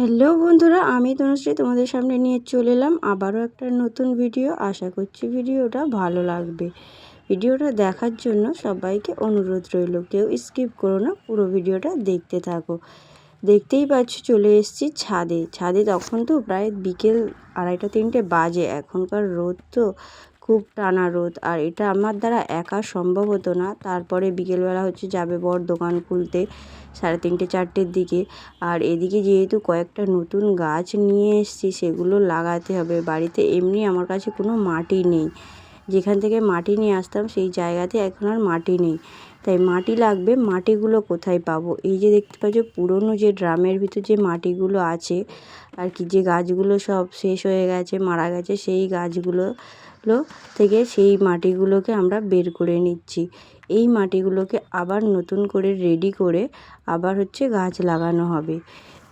Hello বন্ধুরা, আমি তনুশ্রী তোমাদের সামনে নিয়ে চলে এলাম আবারও একটা নতুন ভিডিও। আশা করছি ভিডিওটা ভালো লাগবে। ভিডিওটা দেখার জন্য সবাইকে অনুরোধ রইল, কেউ স্কিপ করো না, পুরো ভিডিওটা দেখতে থাকো। দেখতেই পাচ্ছ চলে এসেছি ছাদে। তখন তো প্রায় বিকেল 2:30-3টে বাজে। এখনকার রোদ তো খুব টানা রোদ, আর এটা আমার দ্বারা একা সম্ভব হতো না। তারপরে বিকেলবেলা যাবে বর দোকান খুলতে 3:30-4টের দিকে। আর এদিকে যেহেতু কয়েকটা নতুন গাছ নিয়ে এসেছি, সেগুলো লাগাতে হবে। বাড়িতে এমনি আমার কাছে কোনো মাটি নেই, যেখান থেকে মাটি নিয়ে আসতাম সেই জায়গাতে এখন আর মাটি নেই, তাই মাটি লাগবে। মাটিগুলো কোথায় পাবো? এই যে দেখতে পাচ্ছ পুরনো যে ড্রামের ভিতর যে মাটিগুলো আছে আর কি, যে গাছগুলো সব শেষ হয়ে গেছে, মারা গেছে, সেই গাছগুলো থেকে সেই মাটিগুলোকে আমরা বের করে নিচ্ছি। এই মাটিগুলোকে আবার নতুন করে রেডি করে আবার গাছ লাগানো হবে।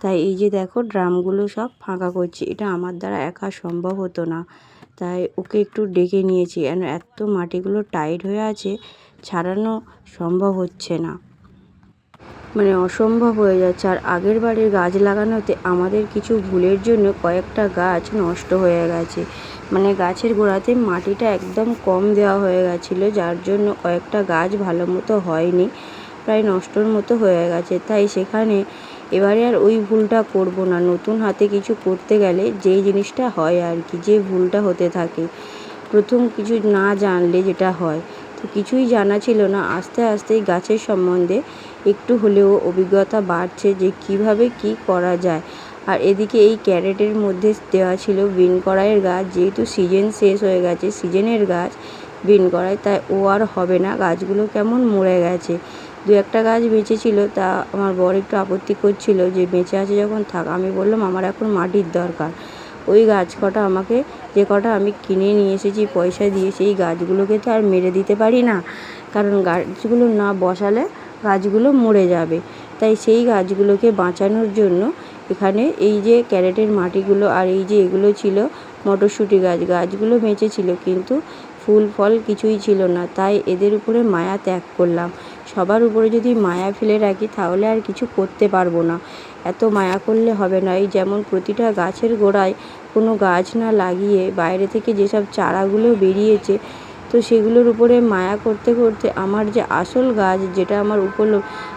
তাই এই যে দেখো ড্রামগুলো সব ফাঁকা করছি, এটা আমার দ্বারা একা সম্ভব হতো না, তাই ওকে একটু ডেকে নিয়েছি। এত মাটিগুলো টাইট হয়ে আছে, ছাড়ানো সম্ভব হচ্ছে না, মানে অসম্ভব হয়ে যাচ্ছে। আর আগের বারের গাছ লাগানোতে আমাদের কিছু ভুলের জন্য কয়েকটা গাছ নষ্ট হয়ে গেছে, মানে গাছের গোড়াতে মাটিটা একদম কম দেওয়া হয়ে গেছিলো, যার জন্য কয়েকটা গাছ ভালো মতো হয়নি, প্রায় নষ্টর মতো হয়ে গেছে। তাই সেখানে এবারে আর ওই ভুলটা করব না। নতুন হাতে কিছু করতে গেলে যেই জিনিসটা হয় আর কি, যে ভুলটা হতে থাকে, প্রথম কিছু না জানলে যেটা হয়, তো কিছুই জানা ছিল না। আস্তে আস্তে গাছের সম্বন্ধে একটু হলেও অভিজ্ঞতা বাড়ছে যে কিভাবে কি করা যায়। আর এদিকে এই ক্যারেটের মধ্যে দেওয়া ছিল বিন কড়াইয়ের গাছ, যেহেতু সিজন শেষ হয়ে গেছে, সিজনের গাছ বিন কড়াই, তাই ও আর হবে না। গাছগুলো কেমন মরে গেছে, 2-1টা গাছ বেঁচে ছিল, তা আমার বর একটু আপত্তি করছিল যে বেঁচে আছে যখন থাক। আমি বললাম আমার এখন মাটির দরকার। ওই গাছ কটা আমাকে, যে কটা আমি কিনে নিয়ে এসেছি পয়সা দিয়ে, সেই গাছগুলোকে তো আর মেরে দিতে পারি না, কারণ গাছগুলো না বসালে গাছগুলো মরে যাবে। তাই সেই গাছগুলোকে বাঁচানোর জন্য এখানে এই যে ক্যারেটের মাটিগুলো, আর এই যে এগুলো ছিল মটরশুঁটি গাছগুলো বেঁচে ছিল, কিন্তু ফুল ফল কিছুই ছিল না। তাই এদের উপরে মায়া ত্যাগ করলাম। সবার উপরে যদি মায়া ফেলে রাখি তাহলে আর কিছু করতে পারবো না, এত মায়া করলে হবে না। এই যেমন প্রতিটা গাছের গোড়ায় কোনো গাছ না লাগিয়ে বাইরে থেকে যেসব চারাগুলো বেরিয়েছে, তো সেগুলোর উপরে মায়া করতে করতে আমার যে আসল গাছ, যেটা আমার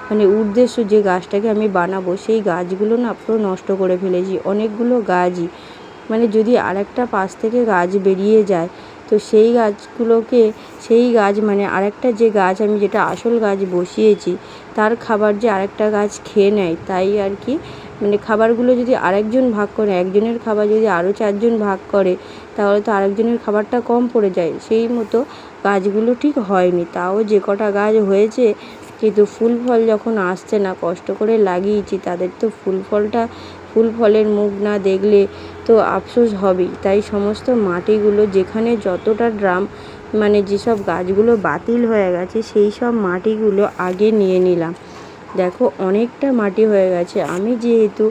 মানে উদ্দেশ্য, যে গাছটাকে আমি বানাবো, সেই গাছগুলো না পুরো নষ্ট করে ফেলেছি। অনেকগুলো গাছই, মানে যদি আরেকটা পাশ থেকে গাছ বেরিয়ে যায়, তো সেই গাছগুলোকে, সেই গাছ মানে আরেকটা যে গাছ আমি যেটা আসল গাছ বসিয়েছি, তার খাবার যে আরেকটা গাছ খেয়ে নেয়। তাই আর কি, মানে খাবারগুলো যদি আরেকজন ভাগ করে, একজনের খাবার যদি আরও 4জন ভাগ করে, তাহলে তো আরেকজনের খাবারটা কম পড়ে যায়। সেই মতো গাছগুলো ঠিক হয়নি। তাও যে কটা গাছ হয়েছে, কিন্তু ফুল ফল যখন আসছে না, কষ্ট করে লাগিয়েছি, তাদের তো ফুল ফলের মুখ না দেখলে তো আফসোস হবেই। তাই সমস্ত মাটিগুলো, যেখানে যতটা ড্রাম, মানে যেসব গাছগুলো বাতিল হয়ে গেছে, সেই সব মাটিগুলো আগে নিয়ে নিলাম। দেখো অনেকটা মাটি হয়ে গেছে। আমি যেহেতু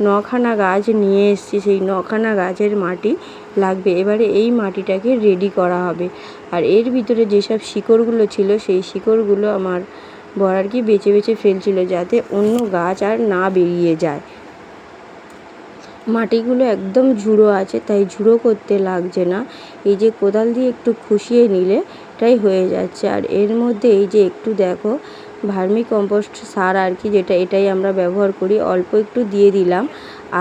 9খানা গাছ নিয়ে এসেছি, সেই 9খানা গাছের মাটি লাগবে। এবারে এই মাটিটাকে রেডি করা হবে। আর এর ভিতরে যেসব শিকড়গুলো ছিল, সেই শিকড়গুলো আমার বর আর কি বেছে বেছে ফেলছিল, যাতে অন্য গাছ আর না বেরিয়ে যায়। মাটিগুলো একদম ঝুড়ো আছে, তাই ঝুড়ো করতে লাগছে না। এই যে কোদাল দিয়ে একটু খুশিয়ে নিলে এটাই হয়ে যাচ্ছে। আর এর মধ্যে এই যে একটু দেখো ভার্মি কম্পোস্ট সার আর কি, এটাই আমরা ব্যবহার করি, অল্প একটু দিয়ে দিলাম।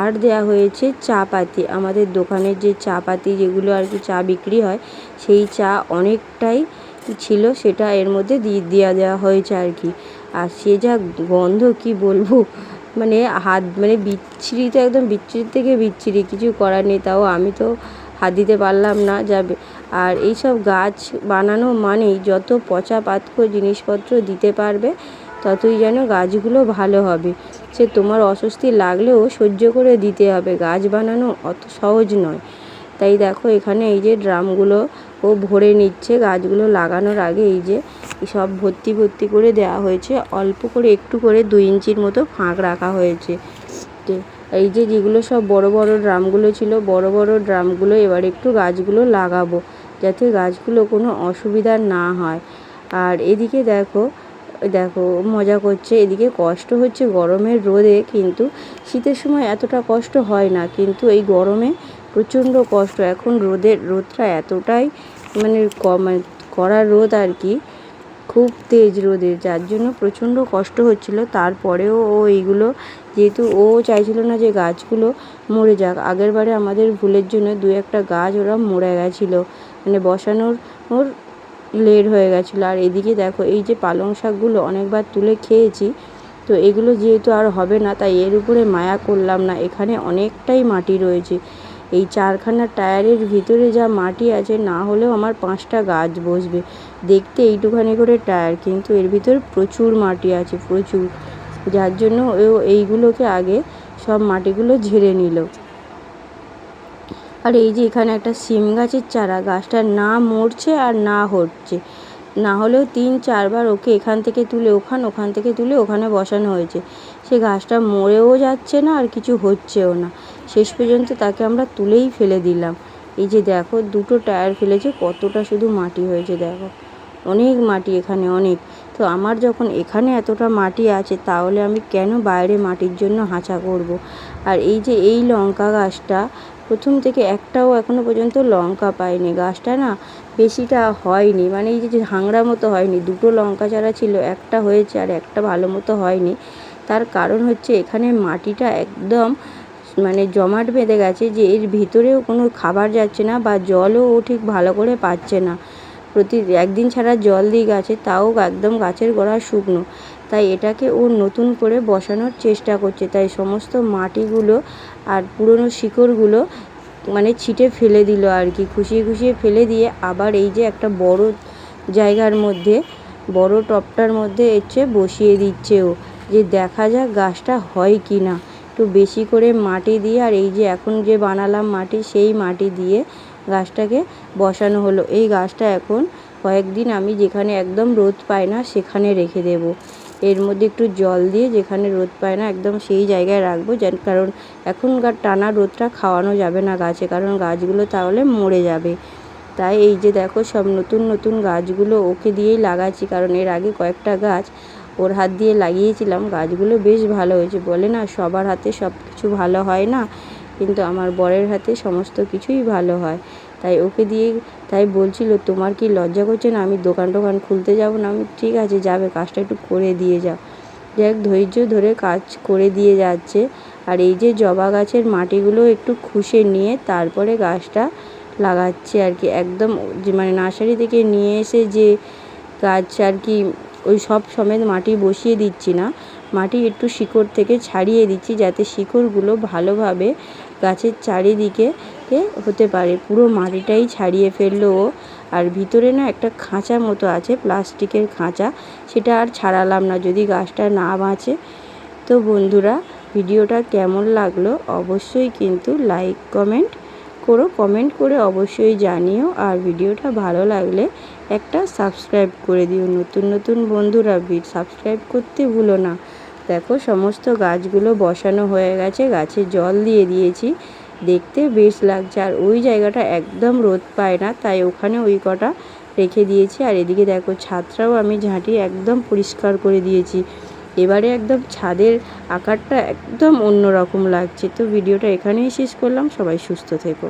আর দেয়া হয়েছে চা পাতি, আমাদের দোকানের যে চা পাতি, যেগুলো আর কি চা বিক্রি হয়, সেই চা অনেকটাই ছিল, সেটা এর মধ্যে দেওয়া হয়েছে আর কি। আর সে যা গন্ধ কি বলবো, মানে মানে বিচ্ছিরি তো একদম, বিচ্ছিরির থেকে বিচ্ছিরি, কিছু করার নেই। তাও আমি তো হাত দিতে পারলাম না যাবে। আর এইসব গাছ বানানো মানেই যত পচা পাতকো জিনিসপত্র দিতে পারবে, ততই যেন গাছগুলো ভালো হবে। সে তোমার অস্বস্তি লাগলেও সহ্য করে দিতে হবে, গাছ বানানো অত সহজ নয়। তাই দেখো এখানে এই যে ড্রামগুলো ও ভরে নিচ্ছে গাছগুলো লাগানোর আগে। এই যে সব ভর্তি করে দেওয়া হয়েছে, অল্প করে একটু করে 2 ইঞ্চির মতো ফাঁক রাখা হয়েছে। তো এই যে যেগুলো সব বড় ড্রামগুলো ছিল, বড় ড্রামগুলো এবার একটু গাছগুলো লাগাবো, যাতে গাছগুলো কোনো অসুবিধা না হয়। আর এদিকে দেখো দেখো মজা করছে, এদিকে কষ্ট হচ্ছে গরমের রোদে, কিন্তু শীতের সময় এতটা কষ্ট হয় না, কিন্তু এই গরমে প্রচণ্ড কষ্ট। এখন রোদটা এতটাই মানে কড়া রোদ আর কি, খুব তেজ রোদের, যার জন্য প্রচণ্ড কষ্ট হচ্ছিল। তারপরেও ও এইগুলো, যেহেতু ও চাইছিল না যে গাছগুলো মরে যাক, আগের বারে আমাদের ভুলের জন্য 2-1টা গাছ ওরা মরে গেছিলো, মানে বসানোর ওর লেট হয়ে গেছিলো। আর এদিকে দেখো এই যে পালং শাকগুলো অনেকবার তুলে খেয়েছি, তো এগুলো যেহেতু আর হবে না, তাই এর উপরে মায়া করলাম না। এখানে অনেকটাই মাটি রয়েছে, এই 4খানা টায়ারের ভিতরে যা মাটি আছে, না হলেও আমার 5টা গাছ বসবে। দেখতে এইটুখানি করে টায়ার, কিন্তু এর ভিতরে প্রচুর মাটি আছে, প্রচুর, যার জন্য ও এইগুলোকে আগে সব মাটিগুলো ঝেড়ে নিল। আর এই যে এখানে একটা সিম গাছের চারা, গাছটা না মরছে আর না হচ্ছে, না হলেও 3-4 বার ওকে এখান থেকে তুলে ওখান থেকে তুলে ওখানে বসানো হয়েছে, সে গাছটা মরেও যাচ্ছে না আর কিছু হচ্ছেও না। শেষ পর্যন্ত তাকে আমরা তুলেই ফেলে দিলাম। এই যে দেখো 2টো টায়ার ফেলেছে, কতটা শুধু মাটি হয়েছে দেখো, অনেক মাটি এখানে, অনেক। তো আমার যখন এখানে এতটা মাটি আছে, তাহলে আমি কেন বাইরে মাটির জন্য হাঁচা করব। আর এই যে এই লঙ্কা গাছটা, প্রথম থেকে একটাও এখনও পর্যন্ত লঙ্কা পাইনি, গাছটা না বেশিটা হয়নি, মানে এই যে হাংড়া মতো হয়নি। 2টো লঙ্কা চারা ছিল, একটা হয়েছে আর একটা ভালো মতো হয়নি। তার কারণ হচ্ছে এখানে মাটিটা একদম মানে জমাট বেঁধে গেছে, যে এর ভিতরেও কোনো খাবার যাচ্ছে না, বা জলও ও ঠিক ভালো করে পাচ্ছে না। একদিন ছাড়া জল দিই গাছে, তাও একদম গাছের গোড়া শুকনো। তাই এটাকে ও নতুন করে বসানোর চেষ্টা করছে, তাই সমস্ত মাটিগুলো আর পুরনো শিকড়গুলো মানে ছিটে ফেলে দিল আর কি, খুশিয়ে ফেলে দিয়ে আবার এই যে একটা বড় জায়গার মধ্যে, বড় টবটার মধ্যে বসিয়ে দিচ্ছে ও, যে দেখা যাক গাছটা হয় কি না। একটু বেশি করে মাটি দিয়ে, আর এই যে এখন যে বানালাম মাটি, সেই মাটি দিয়ে গাছটাকে বসানো হলো। এই গাছটা এখন কয়েকদিন আমি যেখানে একদম রোদ পায় না সেখানে রেখে দেব, এর মধ্যে একটু জল দিয়ে, যেখানে রোদ পায় না একদম সেই জায়গায় রাখবো, কারণ এখনকার টানা রোদটা খাওয়ানো যাবে না গাছে, কারণ গাছগুলো তাহলে মরে যাবে। তাই এই যে দেখো সব নতুন গাছগুলো ওকে দিয়েই লাগাচ্ছি, কারণ এর আগে কয়েকটা গাছ ওর হাত দিয়ে লাগিয়েছিলাম, গাছগুলো বেশ ভালো হয়েছে। বলে না সবার হাতে সব কিছু ভালো হয় না, কিন্তু আমার বরের হাতে সমস্ত কিছুই ভালো হয়। তাই ওকে দিয়ে, তাই বলছিল তোমার কি লজ্জা করছে না, আমি দোকান খুলতে যাব না? আমি ঠিক আছে যাবে, কাজটা একটু করে দিয়ে যাও। যাই ধৈর্য ধরে কাজ করে দিয়ে যাচ্ছে। আর এই যে জবা গাছের মাটিগুলো একটু খুশে নিয়ে তারপরে গাছটা লাগাচ্ছে আর কি, একদম যে মানে নার্সারি থেকে নিয়ে এসে যে গাছ আর কি, ওই সব সমেত মাটি বসিয়ে দিচ্ছি না, মাটি একটু শিকড় থেকে ছাড়িয়ে দিচ্ছি, যাতে শিকড়গুলো ভালোভাবে গাছের চারিদিকে হতে পারে। পুরো মাটিটাই ছাড়িয়ে ফেললো ও। আর ভিতরে না একটা খাঁচা মতো আছে, প্লাস্টিকের খাঁচা, সেটা আর ছাড়ালাম না যদি গাছটা না বাঁচে। তো বন্ধুরা, ভিডিওটা কেমন লাগলো অবশ্যই কিন্তু লাইক কমেন্ট করে অবশ্যই জানিও। আর ভিডিওটা ভালো লাগলে একটা সাবস্ক্রাইব করে দিও। নতুন বন্ধুরা সাবস্ক্রাইব করতে ভুলো না। দেখো সমস্ত গাছগুলো বসানো হয়ে গেছে, গাছে জল দিয়ে দিয়েছি, দেখতে বেশ লাগছে। আর ওই জায়গাটা একদম রোদ পায় না, তাই ওখানে ওই কটা রেখে দিয়েছি। আর এদিকে দেখো ছাদটাও আমি ঝাঁটিয়ে একদম পরিষ্কার করে দিয়েছি, এবারে একদম ছাদের আকারটা একদম অন্যরকম লাগছে। তো ভিডিওটা এখানেই শেষ করলাম, সবাই সুস্থ থেকো।